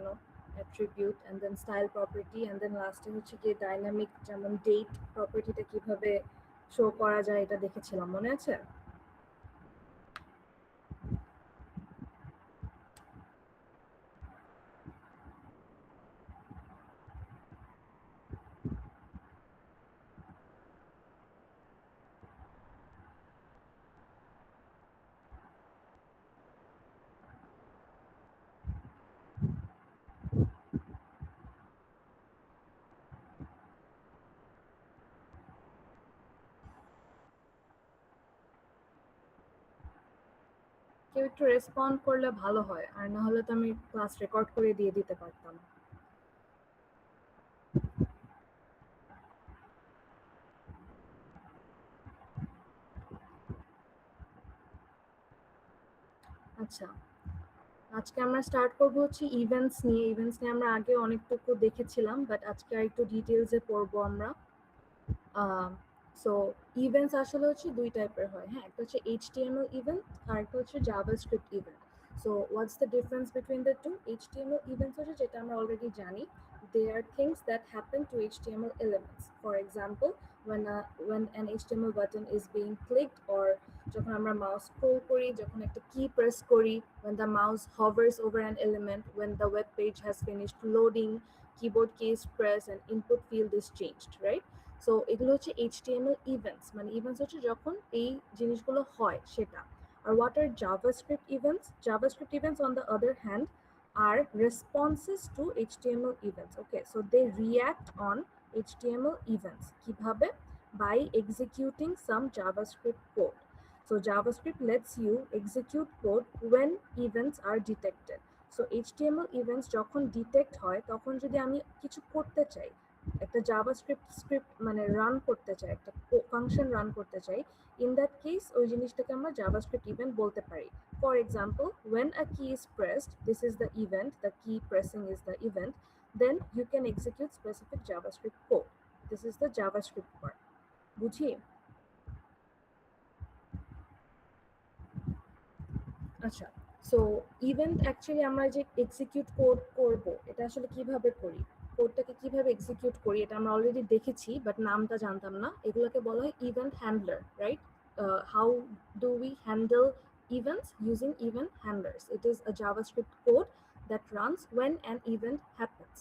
করানো attribute and then style property and then লাস্টে হচ্ছে কি ডাইনামিক যেমন ডেট প্রপার্টিটা কিভাবে শো করা যায় এটা দেখেছিলাম, মনে আছে? কেউ একটু রেসপন্ড করলে ভালো হয়, আর না হলে তো আমি ক্লাস রেকর্ড করে দিয়ে দিতে পারতাম। আচ্ছা, আজকে আমরা স্টার্ট করব হচ্ছে ইভেন্টস নিয়ে। ইভেন্টস নিয়ে আমরা আগে অনেকটুকু দেখেছিলাম, বাট আজকে আর একটু ডিটেলসে পড়বো আমরা। সো ইভেন্টস আসলে হচ্ছে দুই টাইপের হয়, হ্যাঁ, একটা হচ্ছে HTML ইভেন্ট আর একটা হচ্ছে JavaScript event. So what's the difference between the two? HTML events হচ্ছে যেটা আমরা অলরেডি জানি, they are things that happen to HTML elements. For example, when an HTML button is being clicked, or যখন আমরা mouse scroll করি, যখন একটা কি প্রেস করি, when the mouse hovers over an element, when the web page has finished loading, keyboard key is pressed and input field is changed, right? So এগুলো হচ্ছে HTML events, মানে ইভেন্টস হচ্ছে যখন এই জিনিসগুলো হয় সেটা। আর what are JavaScript events? JavaScript events on the other hand are responses to HTML events. Okay, so they react on HTML events. কিভাবে? By executing some JavaScript code. So JavaScript lets you execute code when events are detected. So HTML events যখন detect হয় তখন যদি আমি কিছু করতে চাই, একটা জাভাস্ক্রিপ্ট মানে রান করতে চাই, একটা ফাংশন রান করতে চাই, ইন দ্যাট কেস ওই জিনিসটাকে আমরা জাভাস্ক্রিপ্ট ইভেন্ট বলতে পারি। For example, when a key is pressed, this is the event, the key pressing is the event, then you can execute specific JavaScript code. This is the JavaScript part. বুঝি? আচ্ছা, so event actually আমরা যে execute code করব এটা আসলে কিভাবে করি, কোডটাকে কিভাবে এক্সিকিউট করি এটা আমরা অলরেডি দেখেছি, বাট নামটা জানতাম না। এগুলোকে বলা হয় event handler, right? How do we handle events using event handlers? It is a JavaScript code that runs when an event happens.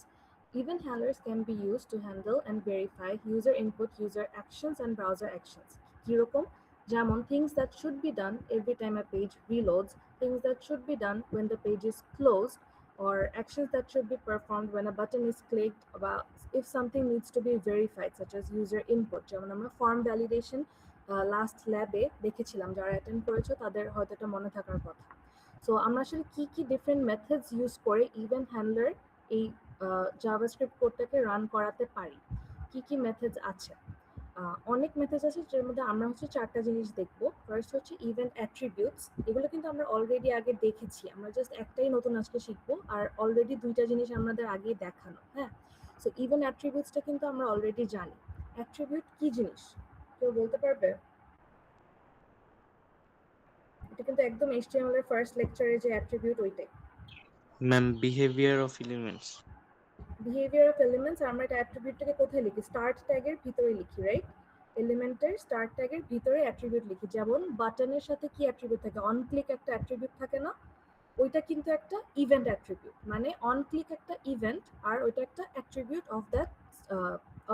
Event handlers can be used to handle and verify user input, user actions, and browser actions. কিরকম? যেমন things that should be done every time a page reloads, things that should be done when the page is closed, or actions that should be performed when a button is clicked, about if something needs to be verified, such as user input. যেমন আমরা form validation last ল্যাবে দেখেছিলাম, যারা attend করেছো তাদের হয়তো এটা মনে থাকার কথা। সো আমরা আসলে কি কি ডিফারেন্ট মেথডস ইউজ করে ইভেন্ট হ্যান্ডলার এই জাভাস্ক্রিপ্ট কোডটাকে রান করাতে পারি, কি কি মেথডস আছে? অনেক মেথডস আছে, যার মধ্যে আমরা হচ্ছে চারটা জিনিস দেখবো। ফার্স্ট হচ্ছে ইভেন্ট অ্যাট্রিবিউটস। এগুলো কিন্তু আমরা অলরেডি আগে দেখেছি, আমরা জাস্ট একটাই নতুন আজকে শিখবো, আর অলরেডি দুইটা জিনিস আমাদের আগেই দেখানো, হ্যাঁ। সো ইভেন্ট অ্যাট্রিবিউটসটা কিন্তু আমরা অলরেডি জানি। অ্যাট্রিবিউট কি জিনিস কেউ বলতে পারবে? এটা কিন্তু একদম HTML এর ফার্স্ট লেকচারে যে অ্যাট্রিবিউট ওইটাই। Ma'am, behaviour of elements. Behaviour of elements, আমরা এটা অ্যাট্রিবিউটটাকে কোথায় লিখি? স্টার্ট ট্যাগের ভিতরে লিখি, রাইট? এলিমেন্টের স্টার্ট ট্যাগের ভিতরে অ্যাট্রিবিউট লিখি। যেমন বাটনের সাথে কি অ্যাট্রিবিউট থাকে? অন ক্লিক একটা অ্যাট্রিবিউট থাকে না? ওইটা কিন্তু একটা ইভেন্ট অ্যাট্রিবিউট, মানে অন ক্লিক একটা ইভেন্ট, আর ওইটা একটা attribute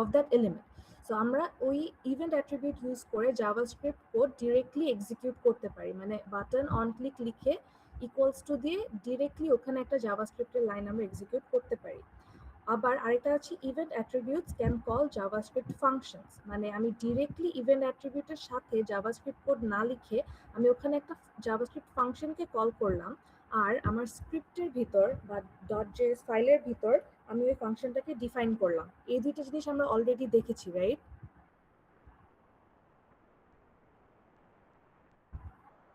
of that element. So আমরা ওই ইভেন্ট অ্যাট্রিবিউট ইউজ করে জাভাস্ক্রিপ্ট কোড ডিরেক্টলি এক্সিকিউট করতে পারি, মানে বাটন অন ক্লিক লিখে ইকুয়ালস টু দিয়ে ডিরেক্টলি ওখানে একটা জাভাস্ক্রিপ্টের লাইন আমরা এক্সিকিউট করতে পারি। আবার আরেকটা আছে event attributes can call JavaScript functions, মানে আমি ডিরেক্টলি ইভেন্ট অ্যাট্রিবিউটের সাথে জাভাস্ক্রিপ্ট কোড না লিখে আমি ওখানে একটা জাভাস্ক্রিপ্ট ফাংশনকে কল করলাম, আর আমার স্ক্রিপ্টের ভিতর বা .js ফাইলের ভিতর আমি ওই ফাংশনটাকে ডিফাইন করলাম। এই দুইটা জিনিস আমরা অলরেডি দেখেছি, রাইট?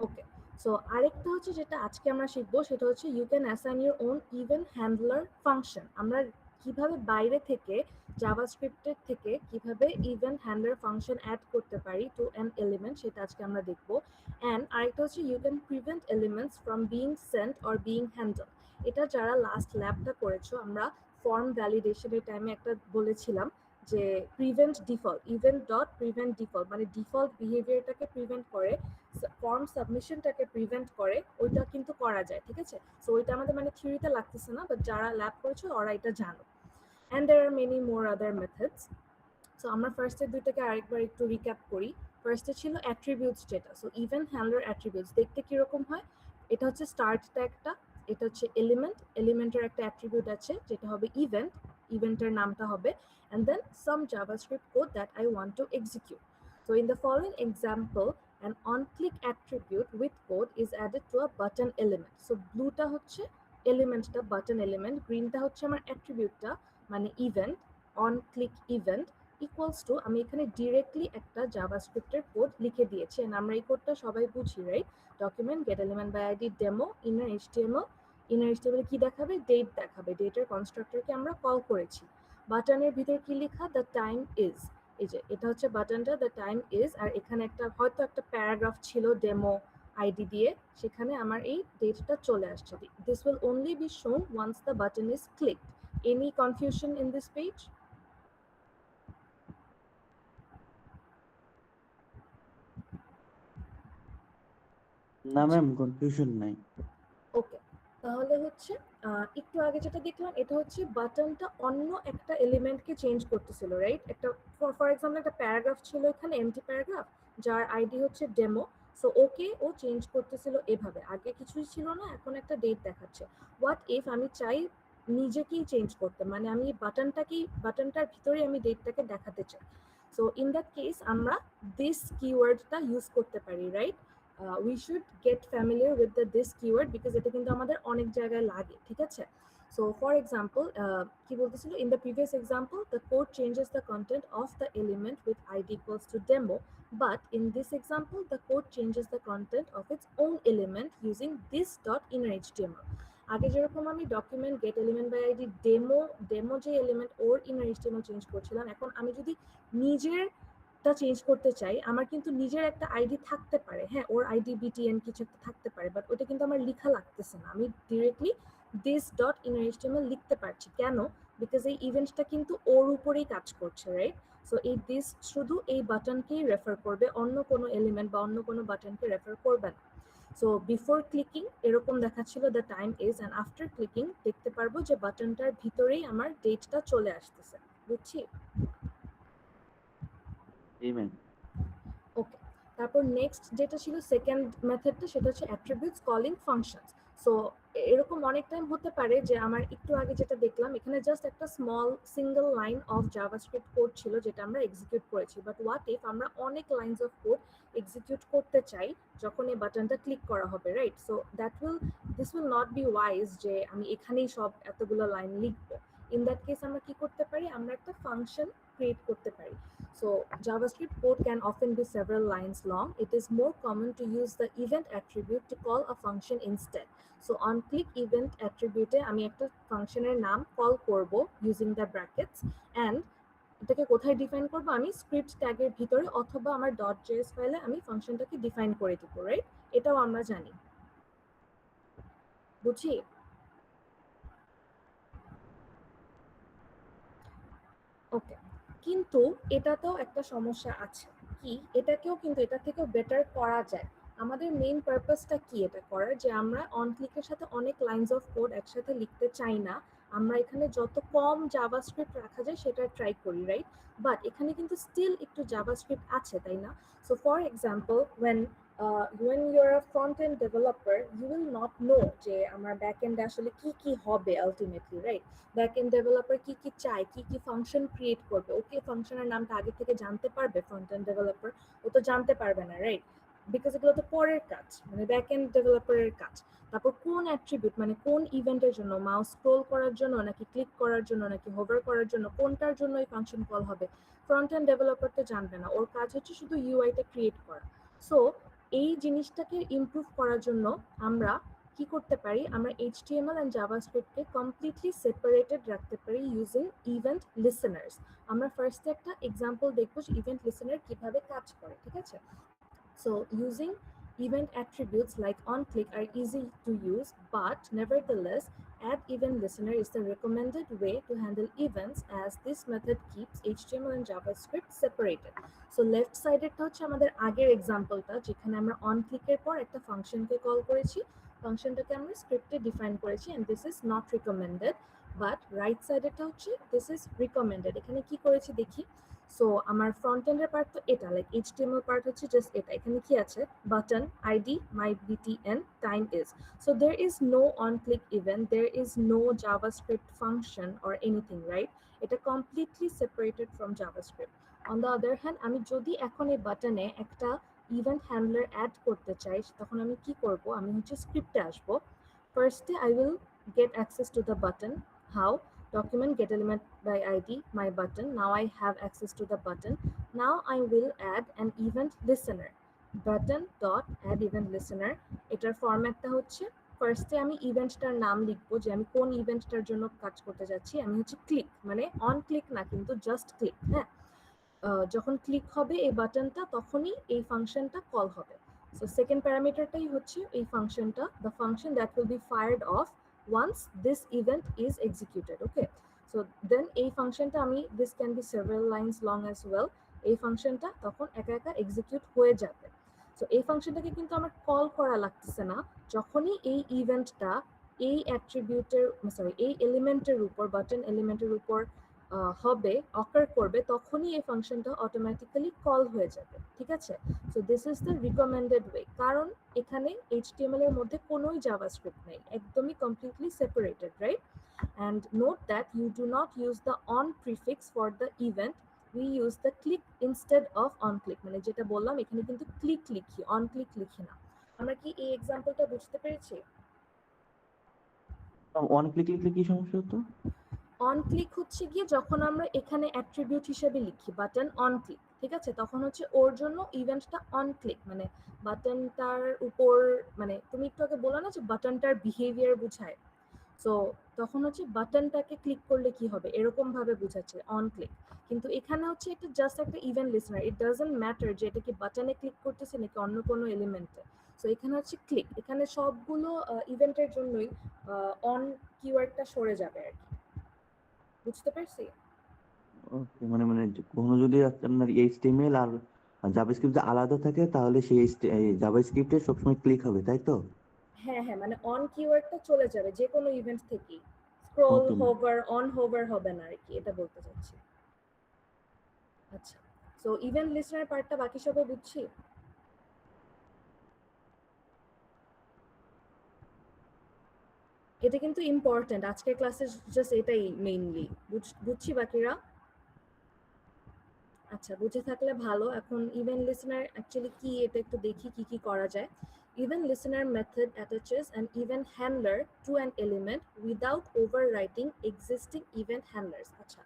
ওকে, সো আরেকটা হচ্ছে যেটা আজকে আমরা শিখবো সেটা হচ্ছে you can assign your own event handler function. আমরা কিভাবে বাইরে থেকে জাভাস্ক্রিপ্টের থেকে কিভাবে ইভেন্ট হ্যান্ডলার ফাংশন অ্যাড করতে পারি টু অ্যান এলিমেন্ট, সেটা আজকে আমরা দেখবো। অ্যান্ড আরেকটা হচ্ছে you can prevent elements from being sent or being handle. এটা যারা লাস্ট ল্যাবটা করেছো, আমরা ফর্ম ভ্যালিডেশনের টাইমে একটা বলেছিলাম যে prevent default, event dot prevent default, মানে ডিফল্ট বিহেভিয়ারটাকে প্রিভেন্ট করে, ফর্ম সাবমিশনটাকে প্রিভেন্ট করে, ওইটা কিন্তু করা যায়, ঠিক আছে? সো ওইটা আমাদের মানে থিওরিতে লাগতেছে না, বাট যারা ল্যাব করেছো ওরা এটা জানো। And there are many more other methods. So আমরা ফার্স্টের দুইটাকে আরেকবার একটু রিক্যাপ করি। ফার্স্টে ছিল অ্যাট্রিবিউটস যেটা, সো ইভেন্ট হ্যান্ডলার অ্যাট্রিবিউটস দেখতে কিরকম হয়, এটা হচ্ছে স্টার্ট ট্যাগটা, এটা হচ্ছে এলিমেন্ট, এলিমেন্টের একটা অ্যাট্রিবিউট আছে যেটা হবে ইভেন্ট, ইভেন্টের নামটা হবে, and then some JavaScript code that I want to execute. So in the following example, an on-click attribute with code is added to a button element. So blueটা হচ্ছে এলিমেন্টটা, বাটন এলিমেন্ট, গ্রিনটা হচ্ছে আমার অ্যাট্রিবিউটটা মানে event, on click event equals to, আমি এখানে directly একটা জাভাস্ক্রিপ্টের code লিখে দিয়েছি, এন্ড আমরা এই কোডটা সবাই বুঝি, right? Document get element by ID demo inner HTML, inner HTML কি দেখাবে, ডেট দেখাবে, ডেটের কনস্ট্রাক্টরকে আমরা কল করেছি। বাটনের ভিতর কি লেখা, দ্য টাইম ইজ, এই যে এটা হচ্ছে বাটনটা, দ্য টাইম ইজ, আর এখানে একটা হয়তো একটা প্যারাগ্রাফ ছিল ডেমো আইডি দিয়ে, সেখানে আমার এই ডেটটা চলে আসছে। This will only be shown once the button is clicked. Any confusion in this page? না ম্যাম, কনফিউশন নাই। ওকে, তাহলে হচ্ছে একটু আগে যেটা দেখলাম এটা হচ্ছে বাটনটা অন্য একটা এলিমেন্টকে চেঞ্জ করতেছিল, রাইট? একটা ফর এক্সাম্পল একটা প্যারাগ্রাফ ছিল এখানে, এমটি প্যারাগ্রাফ, যার আইডি হচ্ছে ডেমো। সো ওকে ও চেঞ্জ করতেছিল এভাবে, আগে কিছুই ছিল না, এখন একটা ডেট দেখাচ্ছে। হোয়াট ইফ আমি চাই নিজেকেই চেঞ্জ করতে, মানে আমি বাটনটার ভিতরে আমি ডেটটাকে দেখাতে চাই। সো ইন দ্যাট কেস আমরা দিস কিওয়ার্ডটা ইউজ করতে পারি, right? We should get familiar with the this keyword because এটা কিন্তু আমাদের অনেক জায়গায় লাগে, ঠিক আছে? So for example, কি বলতেছিল, in the previous example the code changes the content of the element with id equals to demo, but in this example the code changes the content of its own element using this dot inner html. আগে যেরকম আমি document get element by ID demo যে element ওর inner html change করছিলাম, এখন আমি যদি নিজের টা চেঞ্জ করতে চাই, আমার কিন্তু নিজের একটা আইডি থাকতে পারে, হ্যাঁ, ওর আইডি বিটিএন কিছু একটা থাকতে পারে, বাট ওটা কিন্তু আমার লেখা লাগতেছে না, আমি directly this dot inner HTML লিখতে পারছি। কেন? বিকজ এই ইভেন্টটা কিন্তু ওর উপরেই কাজ করছে, রাইট? সো এই দিস শুধু এই বাটনকেই রেফার করবে, অন্য কোনো এলিমেন্ট বা অন্য কোনো বাটনকে রেফার করবে না। সো বিফোর ক্লিকিং এরকম দেখাচ্ছিল the time is, and after clicking দেখতে পারবো যে বাটনটার ভিতরেই আমার ডেটটা চলে আসতেছে। বুঝছি? ওকে, তারপর নেক্সট যেটা ছিল সেকেন্ড মেথডটা, সেটা হচ্ছে অ্যাট্রিবিউটস কলিং ফাংশনস। সো এরকম অনেক টাইম হতে পারে যে আমার একটু আগে যেটা দেখলাম এখানে জাস্ট একটা small single line of JavaScript code ছিল যেটা আমরা এক্সিকিউট করেছি, বাট হোয়াট ইফ আমরা অনেক লাইনস অফ কোড এক্সিকিউট করতে চাই যখন এই বাটনটা ক্লিক করা হবে, right? So this will not be wise যে আমি এখানেই সব এতগুলো লাইন লিখবো। ইন দ্যাট কেস আমরা কি করতে পারি, আমরা একটা ফাংশন ক্রিয়েট করতে পারি। So JavaScript code can often be several lines long. It is more common to use the event attribute to call a function instead. So on click event attribute আমি একটা ফাংশনের নাম কল করব using the brackets, and এটাকে কোথায় define করব, আমি script ট্যাগের ভিতরে অথবা আমার .js ফাইলে আমি ফাংশনটাকে ডিফাইন করে দিব, রাইট? এটাও আমরা জানি, বুঝি? ওকে, কিন্তু এটাতেও একটা সমস্যা আছে, কি এটাকেও কিন্তু এটা থেকেও বেটার করা যায়। আমাদের মেইন পারপাসটা কি এটা করার, যে আমরা অন ক্লিকের সাথে অনেক লাইনস অফ কোড একসাথে লিখতে চাই না, আমরা এখানে যত কম জাভাস্ক্রিপ্ট রাখা যায় সেটা ট্রাই করি, রাইট? বাট এখানে কিন্তু স্টিল একটু জাভাস্ক্রিপ্ট আছে, তাই না? So for example when you're a front-end developer, you will not know যে আমার ব্যাকএন্ড আসলে কি হবে আলটিমেটলি, রাইট? ব্যাকএন্ড ডেভেলপার কি চায়, কি ফাংশন ক্রিয়েট করবে, ওকে ফাংশনের নামটা আগে থেকে জানতে পারবে ফ্রন্ট-এন্ড ডেভেলপার? ও তো জানতে পারবে না, রাইট? বিকজ এগুলো তো পরের কাজ, মানে ব্যাকএন্ড ডেভেলপারের কাজ। তারপর কোন অ্যাট্রিবিউট, মানে কোন ইভেন্টের জন্য, মাউস স্ক্রোল করার জন্য নাকি ক্লিক করার জন্য নাকি হোভার করার জন্য, কোনটার জন্য এই ফাংশন কল হবে, ফ্রন্ট-এন্ড ডেভেলপার তো জানবে না, ওর কাজ হচ্ছে শুধু ইউআইটা ক্রিয়েট করা। সো এই জিনিসটাকে ইমপ্রুভ করার জন্য আমরা কি করতে পারি, আমরা HTML and JavaScript K completely separated রাখতে পারি ইউজিং ইভেন্ট লিসেনার্স। আমরা ফার্স্টে একটা এক্সাম্পল দেখবো যে ইভেন্ট লিসেনার কিভাবে কাজ করে, ঠিক আছে? So using Event attributes like onClick are easy to use, but nevertheless, addEventListener is the recommended way to handle events, as this method keeps HTML and JavaScript separated. So left side এরটা হচ্ছে আমাদের আগের এক্সাম্পলটা, যেখানে আমরা onClick-এর পর একটা ফাংশনকে call করেছি, ফাংশনটাকে আমরা স্ক্রিপ্টে ডিফাইন করেছি, and this is not recommended. But right সাইডেরটা হচ্ছে দিস ইজ রিকমেন্ডেড। এখানে কি করেছি দেখি। সো আমার ফ্রন্ট এন্ডের পার্ট তো এটা, লাইক এইচটিএমএল পার্ট হচ্ছে জাস্ট এটা। এখানে কি আছে, button, ID, my BTN, time is. So there is no on click event, there is no javascript function or anything, right? এটা completely separated from javascript. On the other hand, আমি যদি এখন এই বাটনে একটা ইভেন্ট হ্যান্ডলার অ্যাড করতে চাই, তখন আমি কি করব, আমি হচ্ছে স্ক্রিপ্টে আসবো। ফার্স্টে I will get access to the button. How? Document get element by id, my button. Now I have access to the button. Now I will add an event listener. Button dot add event listener. এটার ফরম্যাটটা হচ্ছে, ফার্স্টে আমি ইভেন্টটার নাম লিখবো, যে আমি কোন ইভেন্টটার জন্য কাজ করতে যাচ্ছি। আমি হচ্ছে ক্লিক, মানে অন ক্লিক না কিন্তু জাস্ট ক্লিক। হ্যাঁ, যখন ক্লিক হবে এই বাটনটা তখনই এই ফাংশনটা কল হবে। সো সেকেন্ড প্যারামিটারটাই হচ্ছে এই ফাংশনটা, the function that will be fired of once this event is executed. Okay, so then এই ফাংশনটা আমি, this can be several lines long as well, এই ফাংশনটা তখন একা একা এক্সিকিউট হয়ে যাবে। সো এই ফাংশনটাকে কিন্তু আমার কল করা লাগতেছে না, যখনই এই ইভেন্টটা এই অ্যাট্রিবিউটের, সরি এই এলিমেন্টের উপর, বাটন এলিমেন্টের উপর হবে, অকার করবে, তখনই এই ফাংশনটা অটোমেটিক্যালি কল হয়ে যাবে। ঠিক আছে, so this is the recommended way, কারণ এখানে এইচটিএমএল এর মধ্যে কোনোই জাভাস্ক্রিপ্ট নেই, একদমই completely separated, right? And note that you do not use the on prefix for the event, we use the click instead of on click. মানে যেটা বললাম, এখানে কিন্তু ক্লিক লিখি, অন ক্লিক লিখি না। আমরা কি এই এক্সাম্পলটা বুঝতে পেরেছি? ওয়ান ক্লিক লিখলে কি সমস্যা হতো? অন ক্লিক হচ্ছে গিয়ে যখন আমরা এখানে অ্যাট্রিবিউট হিসেবে লিখি বাটন অন ক্লিক, ঠিক আছে, তখন হচ্ছে ওর জন্য ইভেন্টটা অন ক্লিক, মানে বাটনটার উপর, মানে তুমি একটু আগে বলো না যে বাটনটার বিহেভিয়ার বুঝায়। সো তখন হচ্ছে বাটনটাকে ক্লিক করলে কি হবে, এরকম ভাবে বুঝাচ্ছে অন ক্লিক। কিন্তু এখানে হচ্ছে এটা জাস্ট একটা event listener, it doesn't matter যে এটা কি বাটনে ক্লিক করতেছে নাকি অন্য কোনো এলিমেন্টে। সো এখানে হচ্ছে ক্লিক, এখানে সবগুলো ইভেন্টের জন্যই অন কিওয়ার্ডটা সরে যাবে আর কি। বুঝতে পারছি? ওকে, মানে মানে কোনো যদি আপনার এইচটিএমএল আর জাভাস্ক্রিপ্ট আলাদা থাকে, তাহলে সেই জাভাস্ক্রিপ্টে সবসময় ক্লিক হবে, তাই তো? হ্যাঁ হ্যাঁ, মানে অন কিওয়ার্ডটা চলে যাবে যে কোনো ইভেন্ট থেকেই, scroll, okay ma'am. Hover, on hover হবে না আর কি, এটা বলতে চাচ্ছি। আচ্ছা, সো ইভেন্ট লিস্টার পার্টটা বাকি সবাই বুঝছি? এটা কিন্তু ইম্পর্টেন্ট, আজকের ক্লাসে জাস্ট এটাই মেইনলি বুঝছি বাকিরা। আচ্ছা, বুঝে থাকলে ভালো। এখন ইভেন্ট লিসেনার অ্যাকচুয়ালি কি, এটা একটু দেখি কি কি করা যায়। Event listener method attaches an event handler to an element without overwriting existing event handlers. আচ্ছা,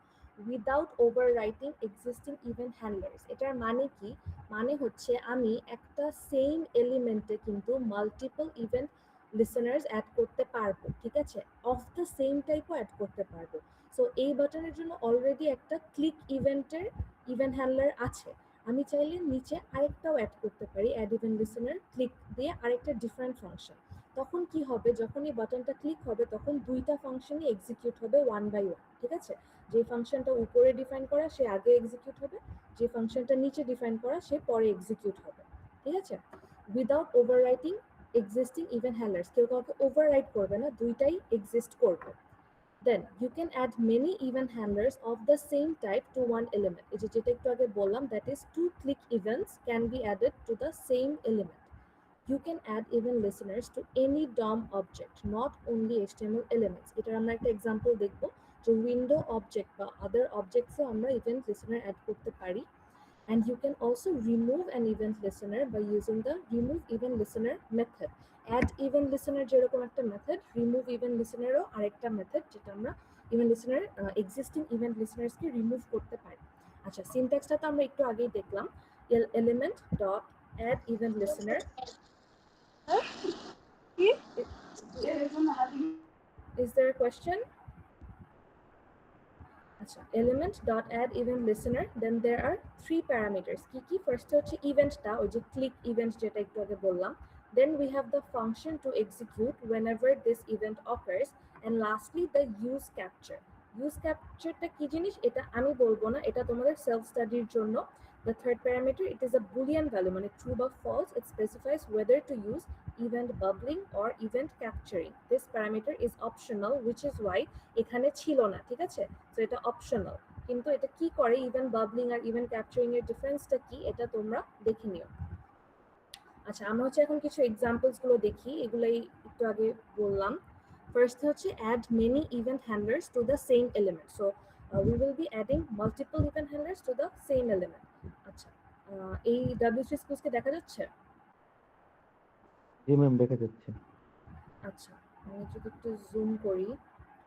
without overwriting existing event handlers এটার মানে কি? মানে হচ্ছে আমি একটা সেম এলিমেন্টে কিন্তু মাল্টিপল ইভেন্ট লিসেনার্স অ্যাড করতে পারবো, ঠিক আছে, অফ দ্য সেম টাইপও অ্যাড করতে পারবো। সো এই বাটনের জন্য অলরেডি একটা ক্লিক ইভেন্টের ইভেন্ট হ্যান্ডলার আছে, আমি চাইলে নিচে আরেকটাও অ্যাড করতে পারি, অ্যাড ইভেন্ট লিসেনার ক্লিক দিয়ে আরেকটা ডিফারেন্ট ফাংশন। তখন কি হবে, যখন এই বাটনটা ক্লিক হবে তখন দুইটা ফাংশনই এক্সিকিউট হবে ওয়ান বাই ওয়ান, ঠিক আছে? যে ফাংশনটা উপরে ডিফাইন করা সে আগে এক্সিকিউট হবে, যে ফাংশনটা নিচে ডিফাইন করা সে পরে এক্সিকিউট হবে, ঠিক আছে, উইদাউট ওভাররাইটিং এক্সিস্টিং ইভেন্ট হ্যান্ডলার্স। কেউ কাউকে ওভাররাইট করবে না, দুইটাই এক্সিস্ট করবে। Then you can add many event handlers of the same type to one element. এই যে যেটা একটু আগে বললাম, that is two click events can be added to the same element. You can add event listeners to any DOM object, not only HTML elements. এটার আমরা একটা example দেখবো, যে উইন্ডো অবজেক্ট বা আদার অবজেক্টসে আমরা ইভেন্ট লিসেনার অ্যাড করতে পারি। And you can also remove an event listener by using the remove event listener method. Add event listener যেরকম একটা মেথড, remove event listener ও আরেকটা মেথড, যেটা আমরা ইভেন্ট লিসেনার এক্সিস্টিং ইভেন্ট লিসেনার্সকে রিমুভ করতে পারি। আচ্ছা, সিনট্যাক্সটা তো আমরা একটু আগেই দেখলাম, element dot add event listener. Is there a question? আচ্ছা, element dot add event listener, then there are three parameters. কি ফার্স্ট হচ্ছে ইভেন্টটা, ওই যে ক্লিক ইভেন্ট যেটা একটু আগে বললাম, then we have the function to execute whenever this event occurs, and lastly the use capture. use captureটা কি জিনিস এটা আমি বলবো না, এটা তোমাদের সেলফ স্টাডির জন্য। The third parameter, it is a boolean value, মানে true বা false. It specifies whether to use event bubbling or event capturing. This parameter is optional, which is why এখানে ছিল না, ঠিক আছে? তো এটা অপশনাল, কিন্তু এটা কি করে, ইভেন্ট বাবলিং আর ইভেন্ট ক্যাপচারিং এর ডিফারেন্সটা কি এটা তোমরা দেখে নিও। আচ্ছা, আমরা হচ্ছে এখন কিছু এক্সাম্পলস গুলো দেখি, এগুলাই একটু আগে বললাম। ফার্স্ট হচ্ছে add many event handlers to the same element. So we will be adding multiple event handlers to the same element. আচ্ছা, এই W3 স্কুলসকে দেখা যাচ্ছে? জি ম্যাম দেখা যাচ্ছে। আচ্ছা, আমি যদি একটু জুম করি।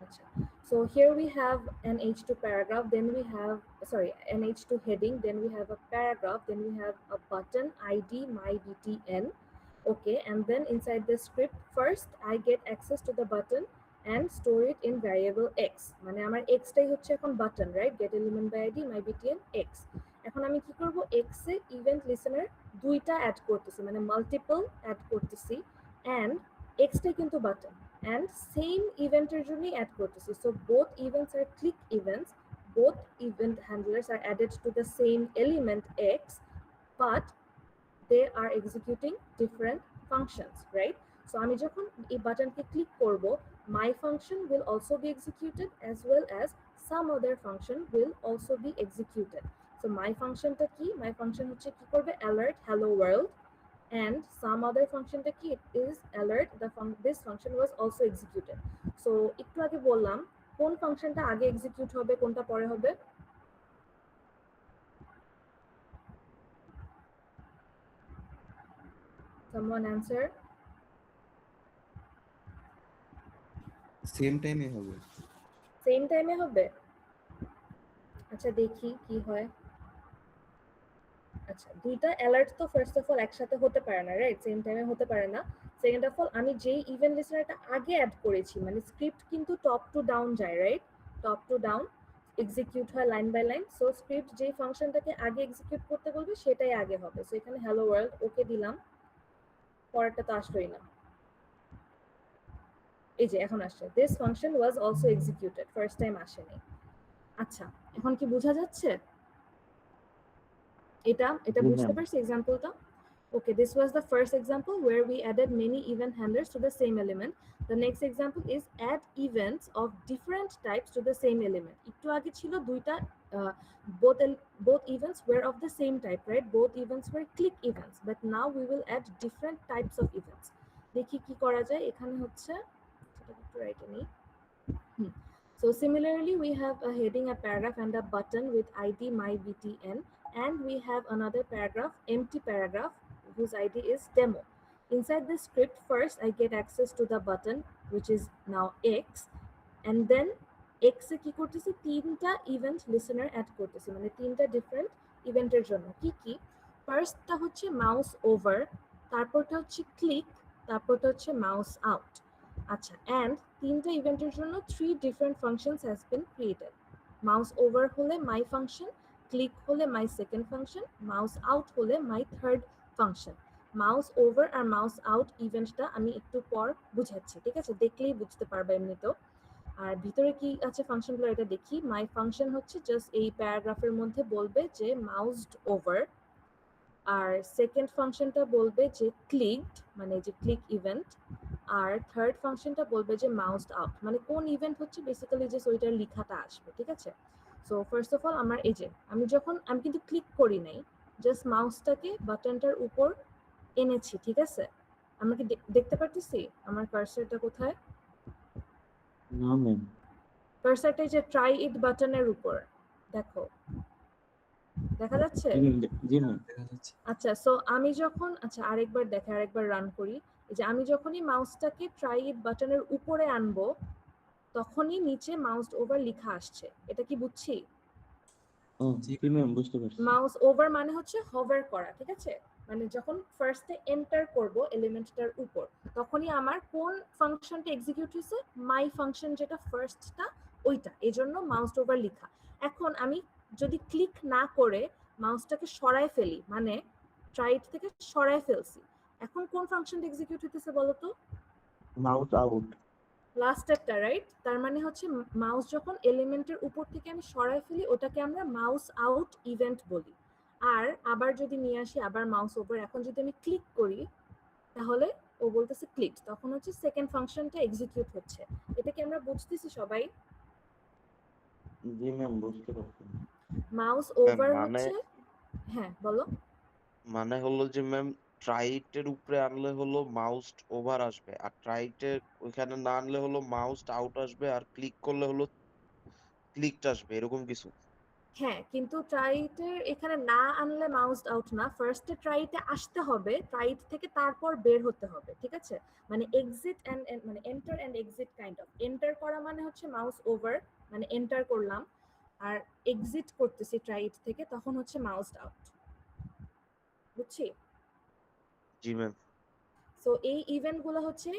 আচ্ছা, so here we have an H2 paragraph, then we have, sorry, an H2 heading, then we have a paragraph, then we have a button ID mybtn. Okay, and then inside the script, first I get access to the button and store it in variable x. মানে আমার x টাই হচ্ছে এখন button, right? Get element by id mybtn x. এখন আমি কি করব, x এ event listener দুইটা add করতেছি, মানে মাল্টিপল অ্যাড করতেছি, and x টাই কিন্তু বাটন, and সেম ইভেন্টের জন্যই অ্যাড করতেছি। So both events are click events, both event handlers are added to the same element x, but they are executing different functions, right? So আমি যখন এই বাটনকে click করব, my function will also be executed as well as some other function will also be executed. So my functionটা কি, my function হচ্ছে কি করবে, alert hello world, and some other function টা কি, it is alert this function was also executed. So একটু আগে বললাম কোন ফাংশনটা আগে এক্সিকিউট হবে কোনটা পরে হবে। Someone answer? সেম টাইমে হবে। সেম টাইমে হবে? আচ্ছা দেখি কি হয়। আচ্ছা, দুইটা অ্যালার্ট তো ফার্স্ট অফ অল একসাথে হতে পারে না, রাইট? সেম টাইমে হতে পারে না। সেকেন্ড অফ অল, আমি যেই ইভেন্ট লিসেনারটা আগে অ্যাড করেছি, মানে স্ক্রিপ্ট কিন্তু টপ টু ডাউন যায়, right? Top to down execute হয় line by line. So script যেই ফাংশনটাকে আগে এক্সিকিউট করতে বলবে সেটাই আগে হবে। সো এখানে হ্যালো ওয়ার্ল্ড ওকে দিলাম, পরেরটা তো আসলোই না। এই যে এখন আসছে, this function was also executed, first time আসেনি। আচ্ছা, এখন কি বোঝা যাচ্ছে এটা? এটা জি বুঝতে ম্যাম। পারছি এক্সাম্পলটা? Okay, this was the first example where we added many event handlers to the same element. The next example is add events of different types to the same element. একটু আগে ছিল দুইটা, both events were of the same type, right? Both events were click events, but now we will add different types of events. দেখি কি করা যায়। এখানে হচ্ছে একটু রাইটে নেই। So similarly, we have a heading, a paragraph, and a button with ID mybtn, and we have another paragraph, empty paragraph, whose ID is demo. Inside the script, first I get access to the button, which is now x, and then x এ কি করতেছি, তিনটা event listener add করতেছি, মানে তিনটা different ইভেন্টের জন্য। কি কি? ফার্স্টটা হচ্ছে মাউস ওভার, তারপরটা হচ্ছে ক্লিক, তারপরটা হচ্ছে মাউস আউট। আচ্ছা, and তিনটা ইভেন্টের জন্য 3 different functions has been created. Mouse over হলে my function, click হলে my second function, mouse out হলে my third function. Mouse over R mouse out ইভেন্টটা আমি একটু পর বুঝাচ্ছি, ঠিক আছে? দেখলেই বুঝতে পারবে এমনিতেও। আর ভিতরে কি আছে ফাংশনগুলো এটা দেখি। my function হচ্ছে জাস্ট এই প্যারাগ্রাফের মধ্যে বলবে যে moused over, আর সেকেন্ড ফাংশনটা বলবে যে ক্লিকড, মানে যে ক্লিক ইভেন্ট, আর থার্ড ফাংশনটা বলবে যে মাউসড আউট, মানে কোন ইভেন্ট হচ্ছে বেসিক্যালি যে ওইটার লেখাটা আসবে, ঠিক আছে? সো ফার্স্ট অফ অল আমার এই যে আমি কিন্তু ক্লিক করি নাই, জাস্ট মাউসটাকে বাটনটার উপর এনেছি, ঠিক আছে? আমরা কি দেখতে পারতেছি আমার কার্সারটা কোথায়? না ম্যাম। কার্সারটা যে ট্রাই ইট বাটনের উপর, দেখো দেখা যাচ্ছে? জি ম্যাম। দেখা যাচ্ছে। আচ্ছা, সো আমি যখন, আচ্ছা আরেকবার দেখে, আরেকবার রান করি। এই যে আমি যখনই মাউসটাকে ট্রাই ইট বাটনের উপরে আনবো, তখনই নিচে মাউস ওভার লেখা আসছে। এটা কি বুঝছি? ও জি ম্যাম, বুঝতে পারছি। মাউস ওভার মানে হচ্ছে হভার করা, ঠিক আছে? মানে যখন ফার্স্টে এন্টার করব এলিমেন্টটার উপর, তখনই আমার কোন ফাংশনটা এক্সিকিউট হয়েছে, মাই ফাংশন যেটা ফার্স্টটা ওইটা, এজন্য মাউস ওভার লেখা। এখন আমি যদি ক্লিক না করে মাউসটাকে সরায় ফেলি, মানে ট্রাইট থেকে সরায় ফেলছি, এখন কোন ফাংশনটা এক্সিকিউট হইতেছে বলো তো? Mouse out. লাস্ট একটা, রাইট? তার মানে হচ্ছে মাউস যখন এলিমেন্টের উপর থেকে আমি সরায় ফেলি ওটাকে আমরা মাউস আউট ইভেন্ট বলি। আর আবার যদি নিয়ে আসি আবার মাউস ওভার, এখন যদি আমি ক্লিক করি তাহলে ও বলতেছে ক্লিক, তখন হচ্ছে সেকেন্ড ফাংশনটা এক্সিকিউট হচ্ছে। এটা কি আমরা বুঝতেছি সবাই? জি ম্যাম, বুঝতে পারছি। মাউস ম্যাম ওভার মানে হচ্ছে, হ্যাঁ বলো। মানে হলো যে ম্যাম ট্রাইটের উপরে আনলে হলো মাউস ওভার আসবে, আর ট্রাইটের ওইখানে না আনলে হলো মাউস আউট আসবে, আর ক্লিক করলে হলো ক্লিকটা আসবে, এরকম কিছু। হ্যাঁ, কিন্তু ট্রাইটের এখানে না আনলে মাউস আউট না, ফার্স্টে ট্রাইতে আসতে হবে, ট্রাইট থেকে তারপর বের হতে হবে, ঠিক আছে? মানে এক্সিট এন্ড মানে enter and exit kind of. Enter করা মানে হচ্ছে মাউস ওভার, মানে এন্টার করলাম, আর এক্সিট করতেছি ট্রাইট থেকে, তখন হচ্ছে মাউস আউট। বুঝছি? জি ম্যাম। সো এই ইভেন্ট গুলো হচ্ছে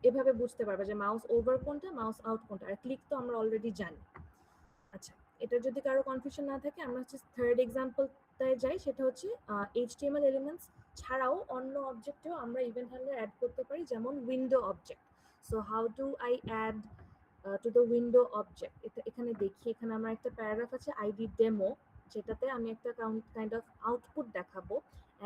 এভাবে বুঝতে পারবে যে মাউস ওভার কোনটা, মাউস আউট কোনটা। আর ক্লিক তো আমরা অলরেডি জানি। আচ্ছা, এটা যদি কারো কনফিউশন না থাকে আমরা হচ্ছে থার্ড এক্সাম্পলটায় যাই। সেটা হচ্ছে HTML এলিমেন্টস ছাড়াও অন্য অবজেক্টেও আমরা ইভেন্ট হ্যান্ডলার অ্যাড করতে পারি, যেমন window object. So how do I add to the window object? এটা এখানে দেখি, এখানে আমার একটা প্যারাগ্রাফ আছে আইডি ডেমো, যেটাতে আমি একটা কাইন্ড অফ আউটপুট দেখাবো।